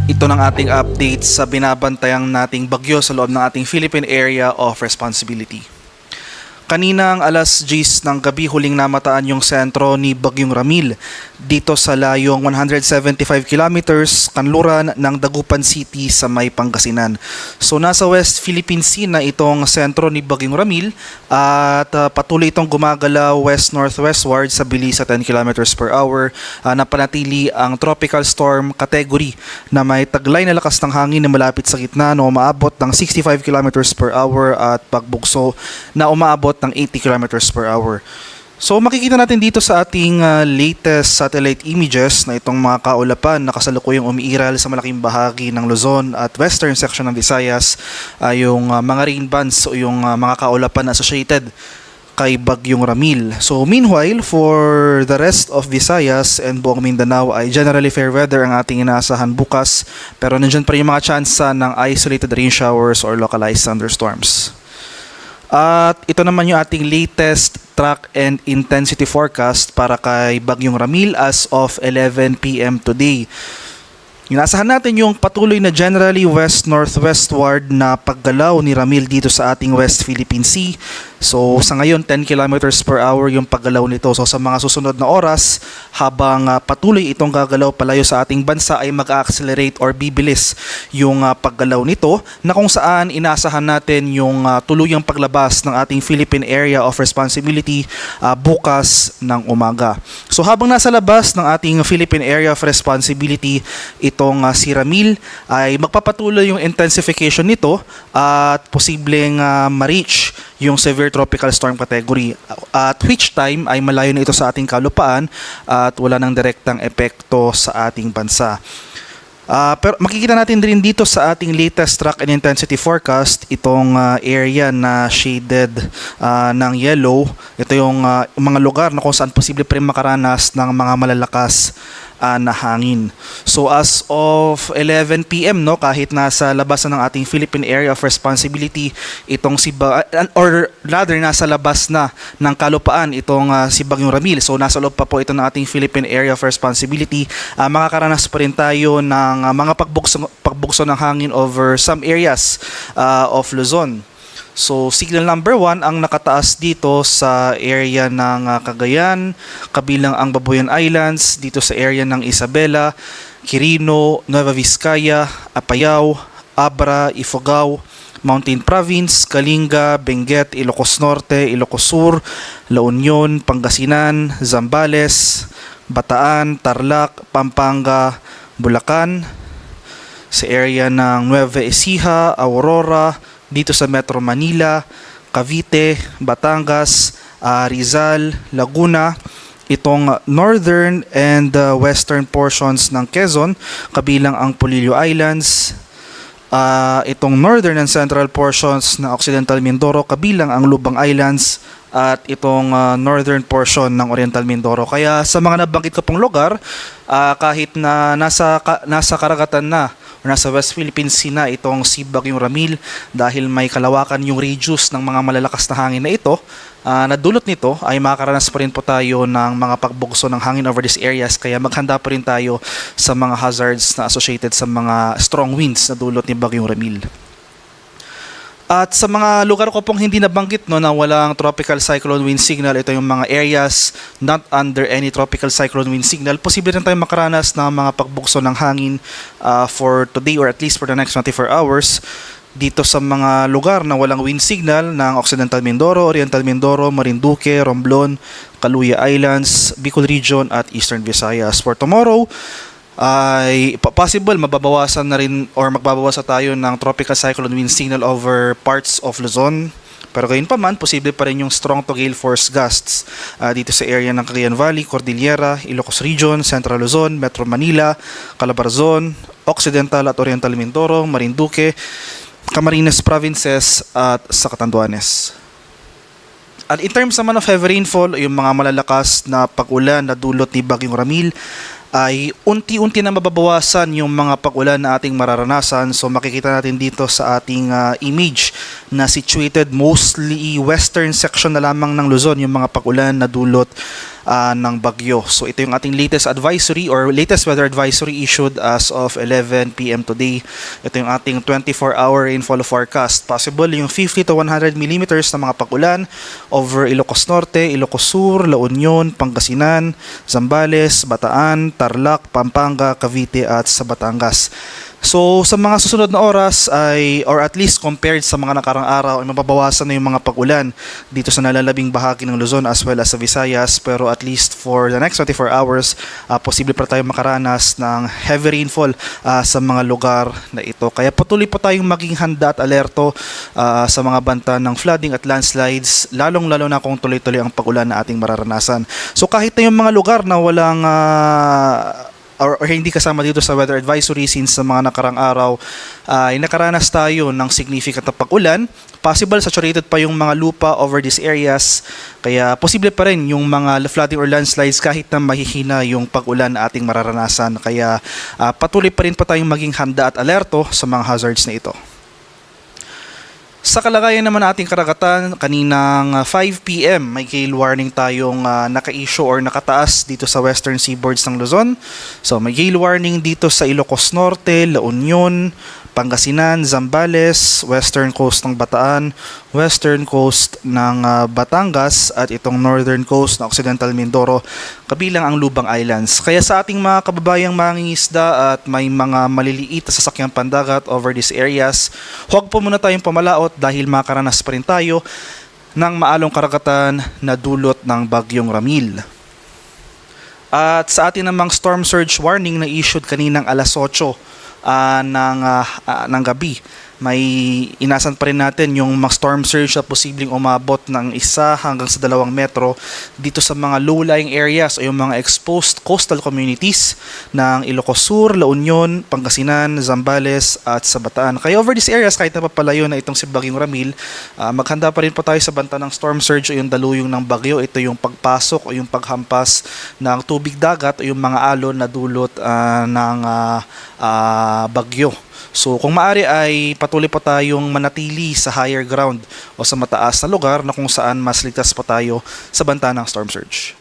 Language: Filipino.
Ito ng ating update sa binabantayang nating bagyo sa loob ng ating Philippine Area of Responsibility. Kaninang alas 10 ng gabi huling namataan yung sentro ni Bagyong Ramil dito sa layong 175 kilometers kanluran ng Dagupan City sa may Pangasinan. So nasa West Philippine Sea na itong sentro ni Bagyong Ramil at patuloy itong gumagalaw west-northwestward sa bilis sa 10 kilometers per hour. Napanatili ang tropical storm category na may taglay na lakas ng hangin na malapit sa gitna na umaabot ng 65 kilometers per hour at pagbugso na umaabot ng 80 kilometers per hour. So makikita natin dito sa ating latest satellite images na itong mga kaulapan na kasalukuyang umiiral sa malaking bahagi ng Luzon at western section ng Visayas, yung mga rain bands o yung mga kaulapan associated kay Bagyong Ramil. So meanwhile, for the rest of Visayas and buong Mindanao ay generally fair weather ang ating inaasahan bukas, pero nandiyan pa rin yung mga tsansa ng isolated rain showers or localized thunderstorms. At ito naman yung ating latest track and intensity forecast para kay Bagyong Ramil as of 11 PM today. Inaasahan natin yung patuloy na generally west-northwestward na paggalaw ni Ramil dito sa ating West Philippine Sea. So sa ngayon 10 kilometers per hour yung paggalaw nito. So sa mga susunod na oras habang patuloy itong gagalaw palayo sa ating bansa ay mag-accelerate or bibilis yung paggalaw nito na kung saan inaasahan natin yung tuluyang paglabas ng ating Philippine Area of Responsibility bukas ng umaga. So habang nasa labas ng ating Philippine Area of Responsibility itong si Ramil ay magpapatuloy yung intensification nito at posibleng ma-reach yung severe tropical storm category at which time ay malayo na ito sa ating kalupaan at wala nang direktang epekto sa ating bansa. Pero makikita natin din dito sa ating latest track and intensity forecast itong area na shaded ng yellow. Ito yung mga lugar na kung saan posible pa rin makaranas ng mga malalakas na hangin. So as of 11 PM kahit nasa labas na ng ating Philippine Area of Responsibility itong nasa labas na ng kalupaan itong si Bagyong Ramil. So nasa loob pa po ito ng ating Philippine Area of Responsibility. Makakaranas pa rin tayo ng mga pagbugso ng hangin over some areas of Luzon. So signal number 1 ang nakataas dito sa area ng Cagayan, kabilang ang Babuyan Islands, dito sa area ng Isabela, Quirino, Nueva Vizcaya, Apayao, Abra, Ifugao, Mountain Province, Kalinga, Benguet, Ilocos Norte, Ilocos Sur, La Union, Pangasinan, Zambales, Bataan, Tarlac, Pampanga, Bulacan, sa area ng Nueva Ecija, Aurora, dito sa Metro Manila, Cavite, Batangas, Rizal, Laguna, itong northern and western portions ng Quezon, kabilang ang Polillo Islands, itong northern and central portions ng Occidental Mindoro, kabilang ang Lubang Islands, at itong northern portion ng Oriental Mindoro. Kaya sa mga nabanggit ko pong lugar, kahit na nasa karagatan na o nasa West Philippine Sea na itong si Bagyong Ramil, dahil may kalawakan yung radius ng mga malalakas na hangin na ito, na dulot nito ay makakaranas pa rin po tayo ng mga pagbugso ng hangin over these areas. Kaya maghanda pa rin tayo sa mga hazards na associated sa mga strong winds na dulot ni Bagyong Ramil. At sa mga lugar ko pong hindi nabanggit na walang tropical cyclone wind signal, ito yung mga areas not under any tropical cyclone wind signal, posible rin tayong makaranas ng mga pagbugso ng hangin for today or at least for the next 24 hours dito sa mga lugar na walang wind signal ng Occidental Mindoro, Oriental Mindoro, Marinduque, Romblon, Caluya Islands, Bicol Region at Eastern Visayas. For tomorrow ay possible mababawasan na rin or magbabawasan tayo ng tropical cyclone wind signal over parts of Luzon. Pero gayon pa man, posible pa rin yung strong to gale force gusts dito sa area ng Cagayan Valley, Cordillera, Ilocos Region, Central Luzon, Metro Manila, Calabarzon, Occidental at Oriental Mindoro, Marinduque, Camarines Provinces at sa Catanduanes. At in terms naman of heavy rainfall, yung mga malalakas na pag-ulan na dulot ni Bagyong Ramil ay unti-unti na mababawasan yung mga pag-ulan na ating mararanasan. So makikita natin dito sa ating image na situated mostly western section na lamang ng Luzon, yung mga pag-ulan na dulot ng bagyo. So ito yung ating latest advisory or latest weather advisory issued as of 11 p.m. today. Ito yung ating 24-hour rainfall forecast. Possible yung 50 to 100 millimeters na mga pag-ulan over Ilocos Norte, Ilocos Sur, La Union, Pangasinan, Zambales, Bataan, Tarlac, Pampanga, Cavite at sa Batangas. So sa mga susunod na oras ay, or at least compared sa mga nakarang araw, ay mababawasan na yung mga pag-ulan dito sa nalalabing bahagi ng Luzon as well as sa Visayas, pero at least for the next 24 hours, posible pa tayo makaranas ng heavy rainfall sa mga lugar na ito. Kaya patuloy po tayong maging handa at alerto sa mga banta ng flooding at landslides, lalong-lalo na kung tuloy-tuloy ang pag-ulan na ating mararanasan. So kahit na yung mga lugar na walang or hindi kasama dito sa weather advisory since sa mga nakarang araw ay nakaranas tayo ng significant na pag-ulan. Possible saturated pa yung mga lupa over these areas, kaya posible pa rin yung mga flooding or landslides kahit na mahihina yung pag-ulan na ating mararanasan. Kaya patuloy pa rin tayong maging handa at alerto sa mga hazards na ito. Sa kalagayan naman ating karagatan, kaninang 5 p.m. may gale warning tayong naka-issue or nakataas dito sa western seaboards ng Luzon. So may gale warning dito sa Ilocos Norte, La Union, Pangasinan, Zambales, western coast ng Bataan, western coast ng Batangas at itong northern coast ng Occidental Mindoro, kabilang ang Lubang Islands. Kaya sa ating mga kababayang mangingisda at may mga maliliit na sasakyang pandagat over these areas, huwag po muna tayong pamalaot dahil makaranas pa rin tayo ng maalong karagatan na dulot ng Bagyong Ramil. At sa atin namang storm surge warning na issued kaninang alas 8 ng gabi, may inasan pa rin natin yung mga storm surge na posibleng umabot ng 1 hanggang sa 2 metro dito sa mga low-lying areas o yung mga exposed coastal communities ng Ilocos Sur, La Union, Pangasinan, Zambales at sa Bataan. Kaya over these areas, kahit napapalayo na itong si Bagyong Ramil, maghanda pa rin po tayo sa banta ng storm surge o yung daluyong ng bagyo. Ito yung pagpasok o yung paghampas ng tubig dagat o yung mga alon na dulot ng bagyo. So kung maaari ay patuloy pa tayong manatili sa higher ground o sa mataas na lugar na kung saan mas ligtas pa tayo sa banta ng storm surge.